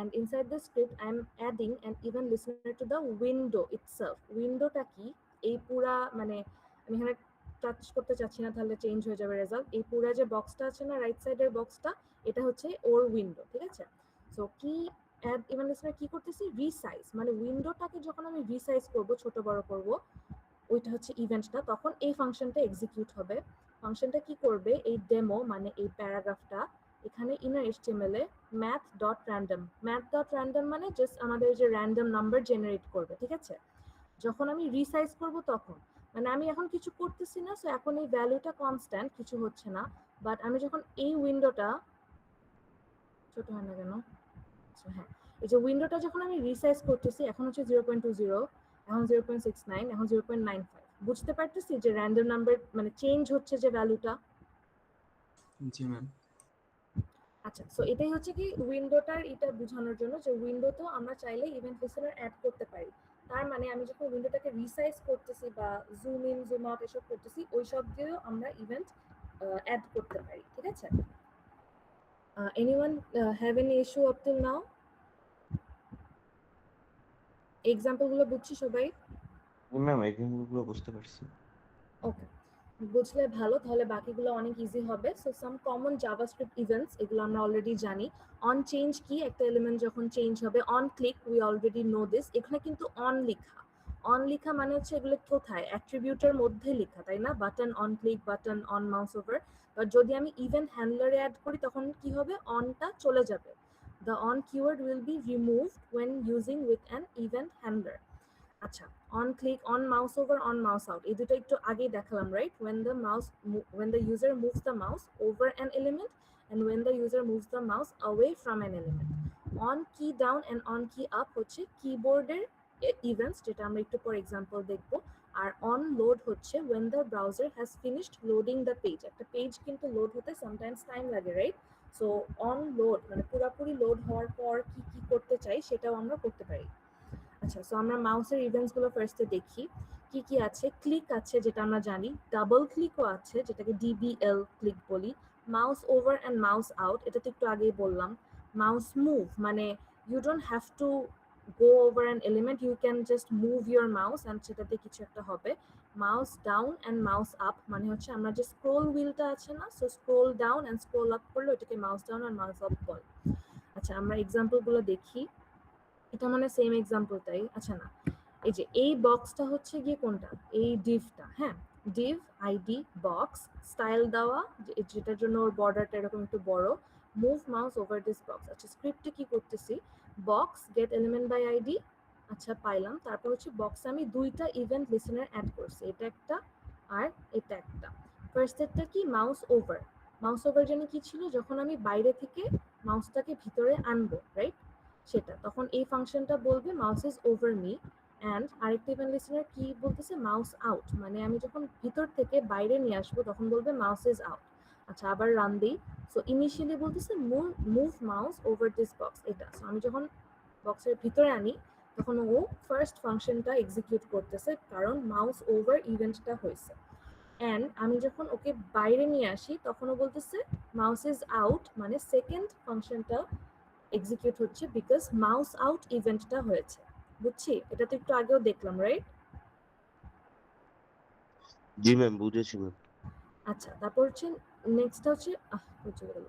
And inside the script I am adding an event listener to the window itself. উইন্ডোটা কি এই পুরা, মানে আমি এখানে টাচ করতে চাচ্ছি না, তাহলে চেঞ্জ হয়ে যাবে রেজাল্ট। এই পুরো যে বক্সটা আছে না, রাইট সাইডের বক্সটা, এটা হচ্ছে ওর উইন্ডো, ঠিক আছে? সো কি অ্যাড ইভেন্ট লিস্টেনার কি করতেছি? রিসাইজ, মানে উইন্ডোটাকে যখন আমি রিসাইজ করব, ছোট বড় করব, ওইটা হচ্ছে ইভেন্টটা, তখন এই ফাংশনটা এক্সিকিউট হবে। ফাংশনটা কি করবে? এই ডেমো মানে এই প্যারাগ্রাফটা এখানে ইনার HTML এ math.random মানে জাস্ট আমাদের যে র্যান্ডম নাম্বার জেনারেট করবে, ঠিক আছে? যখন আমি রিসাইজ করব তখন, মানে আমি এখন কিছু করতেছি না, সো এখন এই ভ্যালুটা কনস্ট্যান্ট, কিছু হচ্ছে না। বাট আমি যখন এই উইন্ডোটা, ছোট হয় না কেন? আচ্ছা হ্যাঁ, এই যে উইন্ডোটা যখন আমি রিসাইজ করতেছি, এখন হচ্ছে 0.20, এখন 0.69, এখন 0.95, বুঝতে পারতেছি যে র্যান্ডম নাম্বার মানে চেঞ্জ হচ্ছে যে ভ্যালুটা। জি ম্যাম। আচ্ছা, সো এটাই হচ্ছে কি উইন্ডোটার এটা বোঝানোর জন্য যে উইন্ডো তো আমরা চাইলে ইভেন্ট লিসেনার অ্যাড করতে পারি। তার মানে আমি যখন উইন্ডোটাকে রিসাইজ করতেছি বা জুম ইন জুম আউট এসব করতেছি, ওই সব দিয়েও আমরা ইভেন্ট অ্যাড করতে পারি, ঠিক আছে? Anyone have any issue up till now? Example গুলো বুঝছি সবাই? ম্যাম, এই জিনিসগুলো বুঝতে পারছি। ওকে, বুঝলে ভালো, তাহলে বাকিগুলো অনেক ইজি হবে। সো সাম কমন জাভাস্ক্রিপ্ট ইভেন্টস, এগুলো আমরা অলরেডি জানি। অন চেঞ্জ কি? একটা এলিমেন্ট যখন চেঞ্জ হবে। On click, we already no this. এখানে কিন্তু অন লেখা, অন লেখা মানে হচ্ছে এগুলো কোথায়? অ্যাট্রিবিউটের মধ্যে লেখা, তাই না? Button on click, button on mouse over. But যদি আমি ইভেন্ট হ্যান্ডলারে অ্যাড করি তখন কি হবে? অনটা চলে যাবে। The on keyword will be removed when using with an event handler. আচ্ছা, on click, on mouse over, on mouse out, এই দুটো একটু আগেই দেখালাম, right? when the user moves the mouse over an element and when the user moves the mouse away from an element. On কি down and on কি up হচ্ছে কিবোর্ডের events, যেটা আমরা একটু পর এক্সাম্পল দেখব। আর অন লোড হচ্ছে when the browser has finished loading the page. একটা পেজ কিন্তু লোড হতে সামটাইমস টাইম লাগে, রাইট? সো অন লোড মানে পুরোপুরি লোড হওয়ার পর কি কি করতে চাই সেটাও আমরা করতে পারি। আচ্ছা, সো আমরা মাউসের ইভেন্টস গুলো ফার্স্টে দেখি কি কি আছে। ক্লিক আছে, যেটা আমরা জানি। ডাবল ক্লিকও আছে, যেটাকে DBL ক্লিক বলি। Mouse over and mouse out, এটা তো একটু আগেই বললাম। মাউস মুভ মানে you don't have to go over an element, you can just move your mouse and সেটাতে কিছু একটা হবে। Mouse down and mouse up মানে হচ্ছে আমরা যে স্ক্রোল হুইলটা আছে না, so scroll down and scroll up করলে ওটাকে mouse down and mouse up বল। আচ্ছা, আমরা এক্সাম্পল গুলো দেখি। এটা মানে সেম এক্সাম্পলটাই। আচ্ছা না, এই যে এই বক্সটা হচ্ছে গিয়ে কোনটা? এই ডিভটা, হ্যাঁ, ডিভ আইডি বক্স স্টাইল দেওয়া, যেটার জন্য ওর বর্ডারটা এরকম একটু বড়। Move mouse over this box. আচ্ছা, স্ক্রিপ্টে কি করতেছি? Box get element by ID, আচ্ছা পাইলাম। তারপর হচ্ছে বক্সে আমি দুইটা ইভেন্ট লিসেনার অ্যাড করছি, এটা একটা আর এটা একটা। ফার্স্টেরটা কি? Mouse over. মাউস ওভার জানি কি ছিল? যখন আমি বাইরে থেকে মাউসটাকে ভিতরে আনবো, রাইট? সেটা তখন এই ফাংশনটা বলবে mouse is over me. And আরেকটা ইভেন্ট লিসেনার কি বলতেছে? মাউস আউট, মানে আমি যখন ভিতর থেকে বাইরে নিয়ে আসবো তখন বলবে মাউস ইজ আউট। আচ্ছা আবার রান দিই। সো ইনিশিয়ালি বলতেছে move mouse over this box, এটা। সো আমি যখন বক্সের ভিতরে আনি তখন ও ফার্স্ট ফাংশনটা এক্সিকিউট করতেছে, কারণ মাউস ওভার ইভেন্টটা হয়েছে। অ্যান্ড আমি যখন ওকে বাইরে নিয়ে আসি তখন ও বলতেছে মাউস ইজ আউট, মানে সেকেন্ড ফাংশনটা এক্সিকিউট হচ্ছে বিকজ মাউস আউট ইভেন্টটা হয়েছে। বুঝছি? এটা তো একটু আগেও দেখলাম, রাইট? জি ম্যাম, বুঝেছি ম্যাম। আচ্ছা, তারপর হচ্ছে নেক্সটটা হচ্ছে বুঝে গেল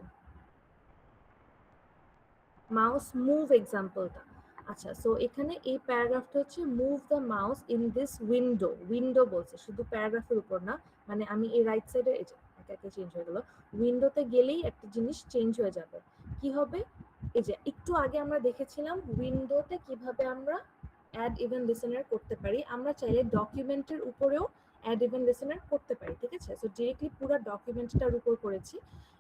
মাউস মুভ এক্সাম্পলটা। আচ্ছা, সো এখানে এই প্যারাগ্রাফটা হচ্ছে move the mouse in this window. Window বলছে, শুধু প্যারাগ্রাফের উপর না, মানে আমি এই রাইট সাইডে এই যে একে একে চেঞ্জ হয়ে গেল, উইন্ডোতে গেলেই একটা জিনিস চেঞ্জ হয়ে যাবে। কি হবে? এই যে একটু আগে আমরা দেখেছিলাম উইন্ডোতে কিভাবে আমরা অ্যাড ইভেন লিসেনার করতে পারি, আমরা চাইলে ডকুমেন্টের উপরেও অ্যাড ইভেন লিসেনার করতে পারি, ঠিক আছে? সো ডিরেক্টলি পুরো ডকুমেন্টটার উপর করেছি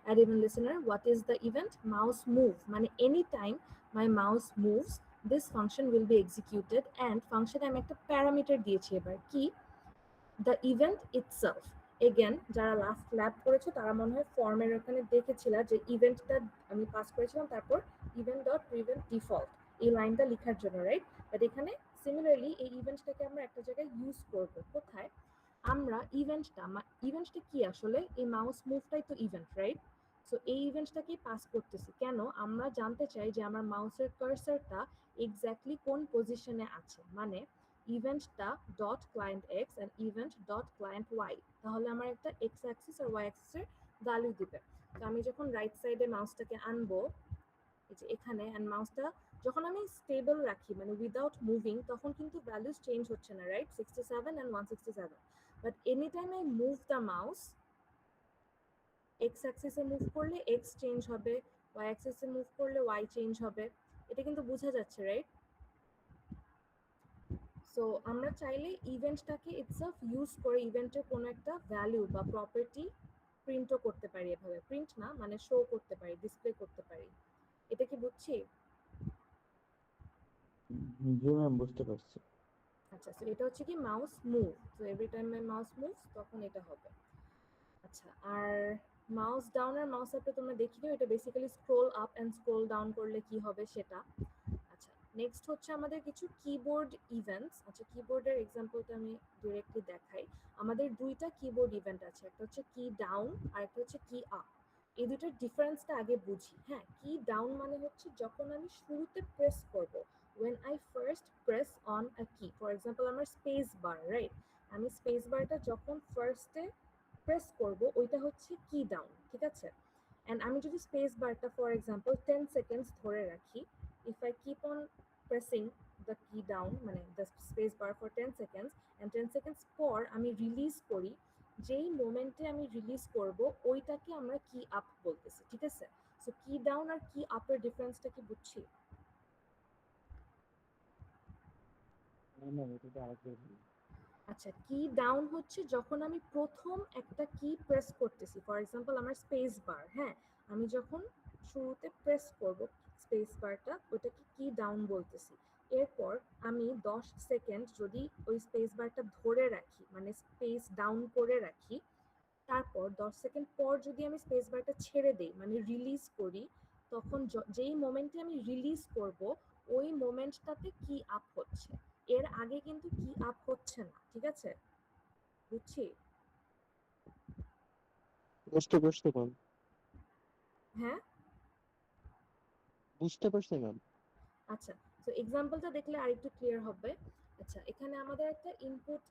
add event listener. What is the event? Mouse move, মানে anytime my mouse moves this function will be executed, and function আমি একটা প্যারামিটার দিয়েছি এবার কি, the event itself. এগেন যারা লাস্ট ল্যাব করেছো তারা মনে হয় ফর্মের ওখানে দেখেছিলা যে ইভেন্টটা আমি পাস করেছিলাম, তারপর ইভেন্ট ডট প্রিভেন্ট ডিফল্ট এই লাইনটা লেখার জন্য, রাইট? বাট এখানে সিমিলারলি এই ইভেন্টটাকে আমরা একটা জায়গায় ইউজ করব। কোথায়? আমরা ইভেন্টটা কি আসলে, এই মাউস মুভটাই তো ইভেন্ট, রাইট? সো এই ইভেন্টটাকে পাস করতেছি কেন? আমরা জানতে চাই যে আমার মাউসের কার্সারটা এক্স্যাক্টলি কোন পজিশনে আছে, মানে ইভেন্টটা dot client X and event dot client Y, তাহলে আমার একটা এক্স অ্যাক্সিস আর ওয়াই অ্যাক্সিসের ভ্যালু দিবে। তো আমি যখন রাইট সাইডে মাউসটাকে আনবো এই যে এখানে, এন্ড মাউসটা যখন আমি স্টেবল রাখি মানে উইদাউট মুভিং, তখন কিন্তু ভ্যালুস চেঞ্জ হচ্ছে না, right? 67 and 167। But any time I move the mouse, X অ্যাক্সিসে মুভ করলে এক্স চেঞ্জ হবে, ওয়াই অ্যাক্সিসে মুভ করলে ওয়াই চেঞ্জ হবে। এটা কিন্তু বোঝা যাচ্ছে, রাইট? সো আমরা চাইলে ইভেন্টটাকে ইটসেলফ ইউজ করে ইভেন্টের কোনো একটা ভ্যালু বা প্রপার্টি প্রিন্টও করতে পারি, এভাবে প্রিন্ট না মানে শো করতে পারি, ডিসপ্লে করতে পারি। এটা কি বুঝছি? জি ম্যাম, বুঝতে পারছি। আচ্ছা, সো এটা হচ্ছে কি mouse move. So every time my mouse moves তখন এটা হবে। আচ্ছা, আর মাউস ডাউন আর মাউস আপে তোমরা দেখিও, এটা basically scroll up and scroll down করলে কি হবে সেটা। আচ্ছা, নেক্সট হচ্ছে আমাদের কিছু কিবোর্ড ইভেন্টস। আচ্ছা, কিবোর্ডের এক্সাম্পলটা আমি ডিরেক্টলি দেখাই। আমাদের দুইটা কিবোর্ড ইভেন্ট আছে, একটা হচ্ছে কি ডাউন আর একটা হচ্ছে কি আপ। এই দুটোর ডিফারেন্সটা আগে বুঝি। হ্যাঁ, কি ডাউন মানে হচ্ছে যখন আমি শুরুতে প্রেস করব, when I first press on a key, for example আমার স্পেস বার, রাইট? আমি স্পেস বারটা যখন ফার্স্টে প্রেস করব ওইটা হচ্ছে কি ডাউন, ঠিক আছে? এন্ড আমি যদি স্পেস বারটা ফর এক্সাম্পল 10 সেকেন্ডস ধরে রাখি, if I keep on pressing the key down মানে the space bar for 10 seconds and 10 seconds পর আমি রিলিজ করি, যেই মোমেন্টে আমি রিলিজ করব ওইটাকে আমরা কি আপ বলতেছি, ঠিক আছে? সো কি ডাউন আর কি আপের ডিফারেন্সটা কি বুঝছি? আচ্ছা, কি ডাউন হচ্ছে যখন আমি প্রথম একটা কি প্রেস করতেছি, ফর এক্সাম্পল আমার স্পেস বার, হ্যাঁ, আমি যখন শুরুতে প্রেস করব স্পেস বারটা, ওটাকে কি ডাউন বলতেছি। এরপর আমি 10 সেকেন্ড যদি ওই স্পেস বারটা ধরে রাখি মানে স্পেস ডাউন করে রাখি, তারপর 10 সেকেন্ড পর যদি আমি স্পেস বারটা ছেড়ে দেই মানে রিলিজ করি, তখন যেই মোমেন্টে আমি রিলিজ করব ওই মোমেন্টটাতে কি আপ হচ্ছে, এর আগে কিন্তু কি আপ হচ্ছে না, ঠিক আছে? বুঝছি? বুঝতে পারছি ম্যাম। হ্যাঁ। বুঝতে পারছি ম্যাম। আচ্ছা, তো এক্সাম্পলটা দেখলে আরেকটু ক্লিয়ার হবে। আচ্ছা, এখানে আমাদের একটা ইনপুট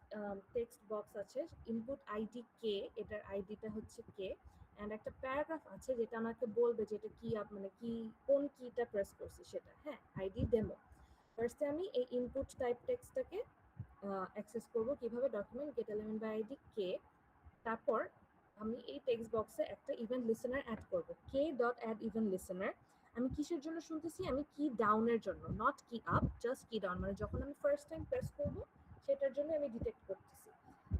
টেক্সট বক্স আছে, ইনপুট আইডি কে, এটার আইডিটা হচ্ছে কে, এন্ড একটা প্যারাগ্রাফ আছে যেটা আমাকে বলবে যে এটা কি আপ মানে কি কোন কিটা প্রেস করছি সেটা, হ্যাঁ, আইডি ডেমো। ফার্স্টে আমি এই ইনপুট টাইপ টেক্সটটাকে অ্যাক্সেস করব কিভাবে, document get element by ID কে, তারপর আমি এই টেক্সট বক্সে একটা ইভেন্ট লিসেনার অ্যাড করব, কে ডট অ্যাড ইভেন্ট লিসেনার। আমি কিসের জন্য শুনতেছি? আমি কি ডাউনের জন্য, নট কি আপ, জাস্ট কি ডাউন, মানে যখন আমি ফার্স্ট টাইম প্রেস করব সেটার জন্য আমি ডিটেক্ট করতেছি।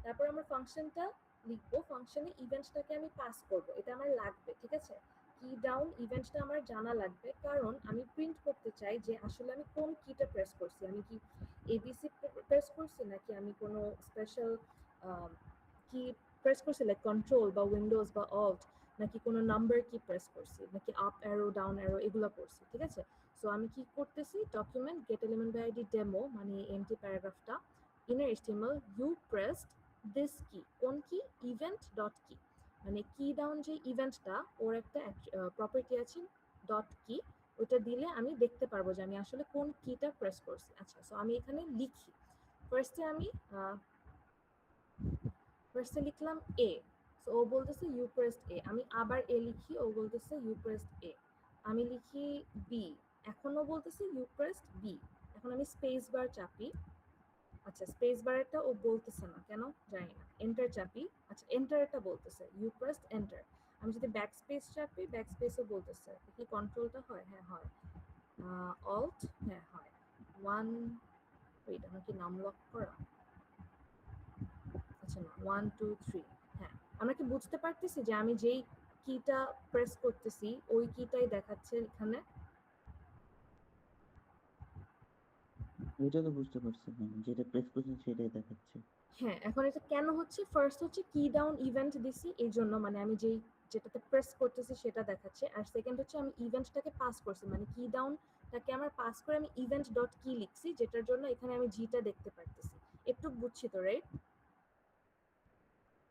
তারপর আমার ফাংশনটা লিখবো, ফাংশনে ইভেন্টটাকে আমি পাস করব, এটা আমার লাগবে, ঠিক আছে? কি ডাউন ইভেন্টটা আমার জানা লাগবে, কারণ আমি প্রিন্ট করতে চাই যে আসলে আমি কোন কিটা প্রেস করছি, আমি কি এবিসি প্রেস করছি নাকি আমি কোনো স্পেশাল কি প্রেস করছি লাইক কন্ট্রোল বা উইন্ডোজ বা অল্ট, নাকি কোনো নাম্বার কি প্রেস করছি, নাকি আপ অ্যারো ডাউন অ্যারো এগুলো করছি, ঠিক আছে? সো আমি কি করতেছি, document get element by ID demo মানে এমটি প্যারাগ্রাফটা, inner HTML you pressed this key, কোন কি, ইভেন্ট ডট কি, মানে কি ডাউন যে ইভেন্টটা ওর একটা প্রপার্টি আছে ডট কি, ওটা দিলে আমি দেখতে পারবো যে আমি আসলে কোন কিটা প্রেস করছি। আচ্ছা, সো আমি এখানে লিখি, ফার্স্টে আমি ফার্স্টে লিখলাম এ, সো ও বলতেছে ইউ প্রেসড এ, আমি আবার এ লিখি, ও বলতেছে ইউ প্রেসড এ, আমি লিখি বি, এখনো বলতেছে ইউ প্রেসড বি, এখন আমি স্পেস বার চাপি, আচ্ছা স্পেস বারেরটা ও বলতেছে না কেন জানি না, এন্টার চাপি, আচ্ছা এন্টারটা বলতেছে ইউ প্রেসড এন্টার, আমি যদি ব্যাক স্পেস চাপি ব্যাক স্পেসও বলতেছে, কি কন্ট্রোলটা হয়, হ্যাঁ হয়, অল্ট, হ্যাঁ হয়, ওয়ান, ওইটা আমার কি নাম লক করা, আচ্ছা না 1 2 3, হ্যাঁ আমরা কি বুঝতে পারতেছি যে আমি যেই কিটা প্রেস করতেছি ওই কিটাই দেখাচ্ছে এখানে? এটা তো বুঝতে পারছি ম্যাম, যেটা প্রেস করছেন সেটাই দেখাচ্ছে। হ্যাঁ, এখন এটা কেন হচ্ছে, ফার্স্ট হচ্ছে কি ডাউন ইভেন্ট দিছি এই জন্য, মানে আমি যেটাতে প্রেস করতেছি সেটা দেখাচ্ছে, আর সেকেন্ড হচ্ছে আমি ইভেন্টটাকে পাস করছি, মানে কি ডাউনটাকে আমার পাস করে আমি ইভেন্ট ডট কি লিখছি, যেটার জন্য এখানে আমি জিটা দেখতে পারতেছি, একটু বুঝছি তো রাইট?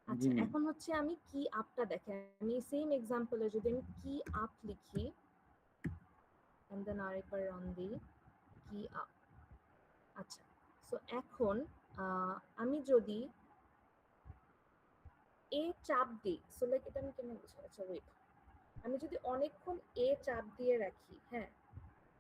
জি আচ্ছা ম্যাম। এখন হচ্ছে আমি কি আপটা দেখে, আমি সেম এক্সাম্পলে যদি আমি কি আপ লিখি and then আরেকবার রান দিই কি আপ, আচ্ছা সো এখন আমি যদি এ চাপ দিই, সো লাইক এটা আমি কেমন বুঝবো, আচ্ছা ওয়েট, আমি যদি অনেকক্ষণ এ চাপ দিয়ে রাখি, হ্যাঁ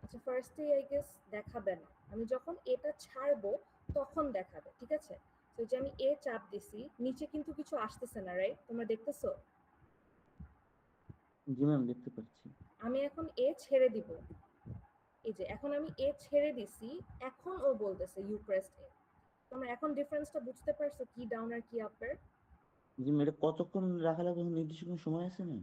আচ্ছা ফার্স্টে আই গেস দেখাবে না, আমি যখন এটা ছাড়বো তখন দেখাবে, ঠিক আছে? তো যে আমি এ চাপ দিছি, নিচে কিন্তু কিছু আসতেছে না রাইট, তোমরা দেখতেছো? জি ম্যাম দেখতে পাচ্ছি। আমি এখন এ ছেড়ে দিব, এই যে এখন আমি এ ছেড়ে দিছি, এখন ও বলতেছে ইউ প্রেসড এ, তোমরা এখন ডিফারেন্সটা বুঝতে পারছো কি ডাউন আর কি আপের? জি ম্যাম, এটা কতক্ষণ রাখা লাগবে, নির্দিষ্ট কোনো সময় আছে না?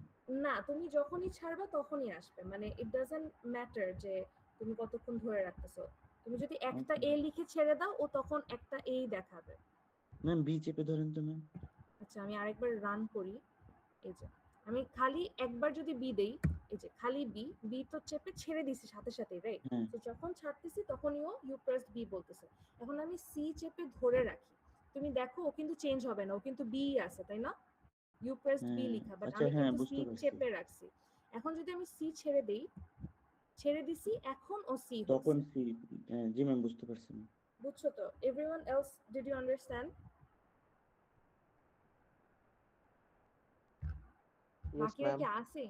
না, তুমি যখনই ছাড়বা তখনই আসবে, মানে ইট ডাজন্ট ম্যাটার যে তুমি কতক্ষণ ধরে রাখতেছো, তুমি যদি একটা ওকে এ লিখে ছেড়ে দাও ও তখন একটা এই দেখাবে। ম্যাম, বি চেপে ধরেন তো ম্যাম। আচ্ছা আমি আরেকবার রান করি, এই যে আমি খালি একবার যদি বি দেই, এই যে খালি বি, বি তো চেপে ছেড়ে দিছি সাথে সাথে রাইট, হ্যাঁ তো যখন ছাড়তেছি তখনই ও ইউ প্রেসড বি বলতেছে। এখন আমি সি চেপে ধরে রাখি, তুমি দেখো ও কিন্তু চেঞ্জ হবে না, ও কিন্তু বি আছে তাই না, ইউ প্রেসড বি হ্যাঁ। লিখা, বাট আচ্ছা আমি হ্যাঁ, কিন্তু সি বুঝতে পারছি। চেপে রাখছি। এখন যদি আমি সি ছেড়ে দেই, ছেড়ে দিছি, এখন ও সি তখন হচ্ছে, সি। জি ম্যাম বুঝতে পারছি ম্যাম। বুঝছো তো? Everyone else did you understand? Yes বাকিরা ম্যাম। কি আছে,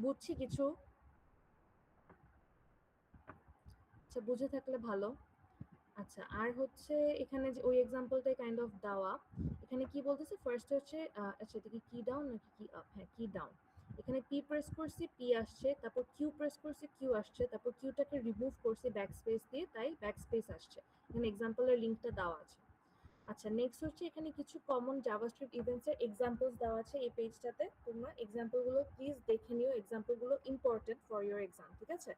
বুঝছি কিছু? আচ্ছা বুঝে থাকলে ভালো। আচ্ছা আর হচ্ছে এখানে যে ওই এক্সাম্পলটাই কাইন্ড অফ দেওয়া, এখানে কি বলতেছে ফার্স্ট হচ্ছে আচ্ছা এটা কি ডাউন নাকি কি আপ, হ্যাঁ কি ডাউন, এখানে পি প্রেস করছি পি আসছে, তারপর কিউ প্রেস করছি কিউ আসছে, তারপর কিউটাকে রিমুভ করছি ব্যাক স্পেস দিয়ে, তাই ব্যাক স্পেস আসছে, এখানে এক্সাম্পলের লিঙ্কটা দেওয়া আছে। আচ্ছা নেক্সট হচ্ছে এখানে কিছু কমন জাভাস্ক্রিপ্ট ইভেন্টস এর এক্সাম্পলস দেওয়া আছে এই পেজটাতে, তোমরা এক্সাম্পলগুলো প্লিজ দেখে নিও, এক্সাম্পলগুলো ইম্পর্টেন্ট ফর ইওর এক্সাম, ঠিক আছে?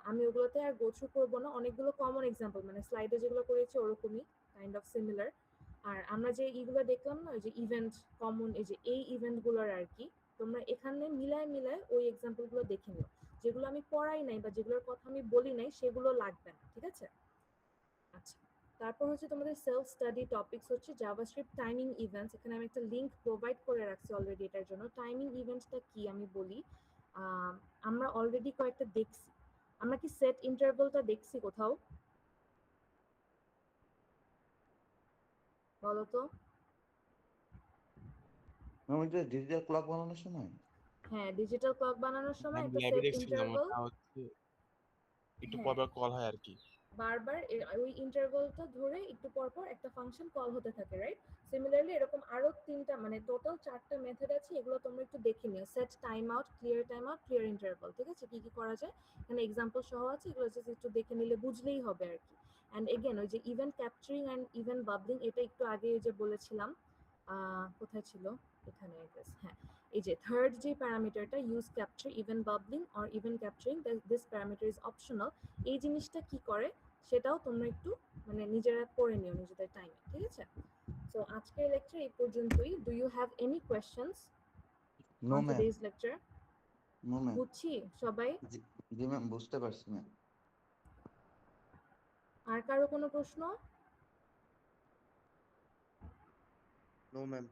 আমি ওগুলোতে আর গো থ্রু করবো না, অনেকগুলো কমন এক্সাম্পল মানে স্লাইডে যেগুলো করেছি ওরকমই কাইন্ড অফ সিমিলার। আর আমরা যে ইগুলো দেখলাম না, ওই যে ইভেন্ট কমন, এই যে এই ইভেন্টগুলোর আর কি, তোমরা এখানে মিলায় মিলায় ওই এক্সাম্পলগুলো দেখে নিও, যেগুলো আমি পড়াই নাই বা যেগুলোর কথা আমি বলি নাই সেগুলো লাগবে না, ঠিক আছে? আচ্ছা তারপর হচ্ছে তোমাদের সেলফ স্টাডি টপিকস হচ্ছে জাভাস্ক্রিপ্ট টাইমিং ইভেন্টস, এখানে আমি একটা লিংক প্রোভাইড করে রাখছি অলরেডি এটার জন্য। টাইমিং ইভেন্টসটা কি আমি বলি, আমরা অলরেডি কয়েকটা দেখছি, আমরা কি সেট ইন্টারভ্যালটা দেখছি কোথাও, বলো তো? ম্যাম এটা ডিজিটাল ক্লক বানানোর সময়। হ্যাঁ ডিজিটাল ক্লক বানানোর সময় আমি একটা ল্যাবে সেট দেখছিলাম, ইন্টারভ্যাল, ওটা হচ্ছে একটু হ্যাঁ পরপর কল হয় আর কি। বারবার ওই ইন্টারভ্যালটা ধরে একটু পর পর একটা ফাংশন কল হতে থাকে রাইট। সিমিলারলি এরকম আরো তিনটা মানে টোটাল 4টা মেথড আছে, এগুলো তোমরা একটু দেখে নিও, set time out, clear interval, ঠিক আছে? কি কি করা যায় এখানে এক্সাম্পল সহ আছে, এগুলো জাস্ট একটু দেখে নিলে বুঝলেই হবে আর কি। অ্যান্ড এগেন ওই যে ইভেন্ট ক্যাপচারিং অ্যান্ড ইভেন্ট বাবলিং, এটা একটু আগে যে বলেছিলাম, কোথায় ছিল, এখানে হ্যাঁ, এই যে থার্ড যে প্যারামিটারটা use capture event bubbling or event capturing, this parameter is optional, এই জিনিসটা কি করে সেটাও তোমরা একটু মানে নিজেরা পড়ে নিও নিজেদের টাইমে, ঠিক আছে? সো আজকের লেকচার এই পর্যন্তই। Do you have any questions no on ma'am, today's lecture? No ma'am. বুঝছি সবাই? জি ম্যাম, বুঝতে পারছি ম্যাম। আর কারো কোনো প্রশ্ন? No ma'am.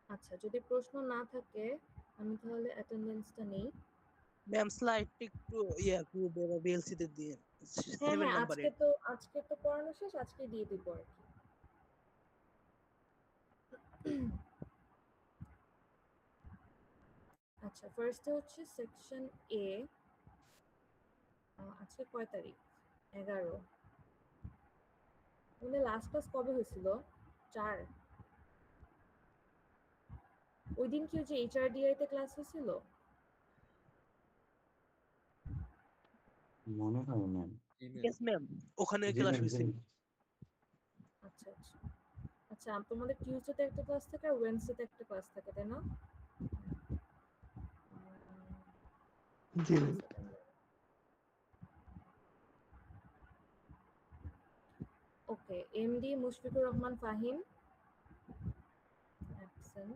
আচ্ছা, যদি প্রশ্ন না থাকে আমি তাহলে অ্যাটেন্ডেন্সটা নেই। ম্যাম স্লাইডটা একটু করে দেবো বিএলসি তে দিয়ে হ্যাঁ 7 হ্যাঁ, নাম্বারে। আজকে তো পড়ানো শেষ, আজকে দিয়ে দিব আর কি। আচ্ছা, ফার্স্টে হচ্ছে সেকশন এ। আজকে কয় তারিখ? 11। মানে লাস্ট ক্লাস কবে হয়েছিল? 4। ওই দিন কি যে এইচআরডিআই তে ক্লাস হয়েছিল? মনে হয় ম্যাম। ইয়েস ম্যাম, ওখানে জি ক্লাস ম্যাম, জি হয়েছিল। ম্যাম। আচ্ছা আচ্ছা আচ্ছা, তোমাদের টিউসডেতে একটা ক্লাস থাকে আর ওয়েডনেসডেতে একটা ক্লাস থাকে, তাই না? জি ma'am. Okay, MD Mushfiqur Rahman Fahim absent.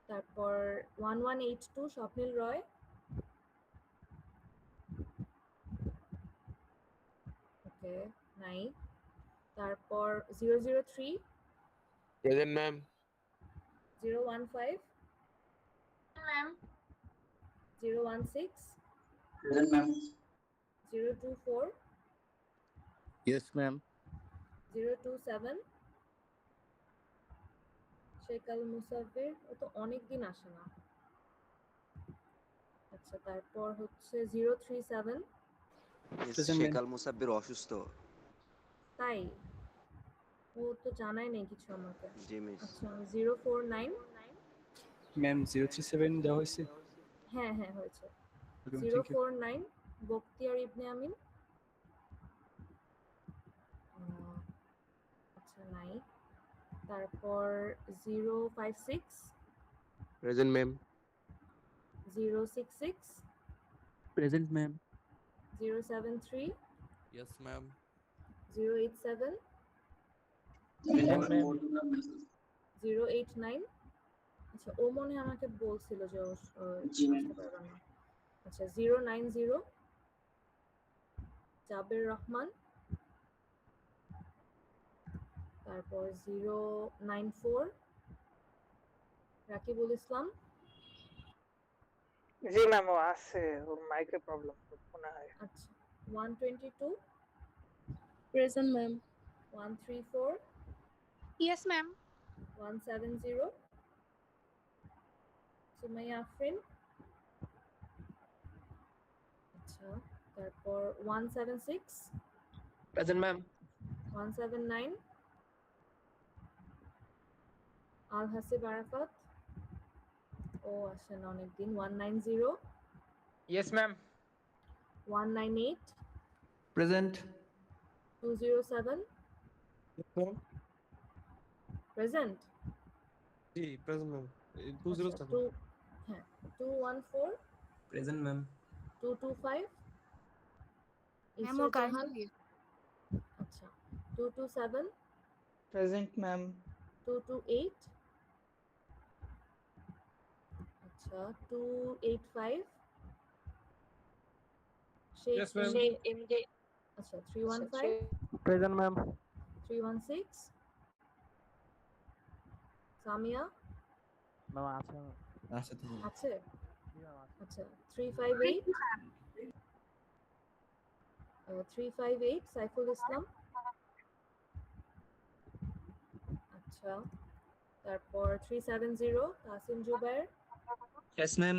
তারপর 1182 স্বপ্নিল রয়। ওকে, নাই। তারপর 003 present ma'am. 015 ma'am. 016 present ma'am. 024 yes ma'am. 027 Sheikh Al Musafir, ও তো অনেকদিন আসে না। আচ্ছা, তারপর হচ্ছে 037। শেখ আল মুসাব্বির অসুস্থ। তাই? ও তো জানাই নেই কিছু আমাকে। জি মিস। আচ্ছা, 049। ম্যাম 037 দেওয়া হয়েছে। হ্যাঁ হ্যাঁ হয়েছে। Okay, thank you. 049 বখতিয়ার ইবনে আমিন। আচ্ছা, নাই। তারপর 056 present ma'am. 066 present ma'am. 073 yes ma'am. 087 present ma'am. 089। আচ্ছা, ও মনে হয় আমাকে বলছিল যে ও আসতে পারবে না। আচ্ছা, 090 জাবের রহমান। তারপর 094 রাকিবুল ইসলাম। জি ম্যাম, ও আছে, ওর মাইকের প্রবলেম মনে হয়। আচ্ছা, 122 present ma'am. 134 yes ma'am. 170 Sumaiya Afrin. আচ্ছা, তারপর 176 প্রেজেন্ট ম্যাম। 179 আল হাসিব আরাফাত, ও আসে না অনেকদিন। 190 ইয়েস ম্যাম। 198 প্রেজেন্ট। 207 প্রেজেন্ট। জি প্রেজেন্ট ম্যাম। আচ্ছা, 214 প্রেজেন্ট ম্যাম। 225 ম্যাম, ইসরাত ওর কারেন্ট জাহান। আচ্ছা, 227 প্রেজেন্ট ম্যাম। 228 আচ্ছা, 285 শেখ Yes, ma'am. এমডি। আচ্ছা, 315 প্রেজেন্ট ম্যাম। 316 সামিয়া ম্যাম আছে। আচ্ছা তো আছে। আচ্ছা, 358 358 সাইফুল ইসলাম। আচ্ছা, তারপর 370 তাসিম জুবায়ের। Yes ma'am.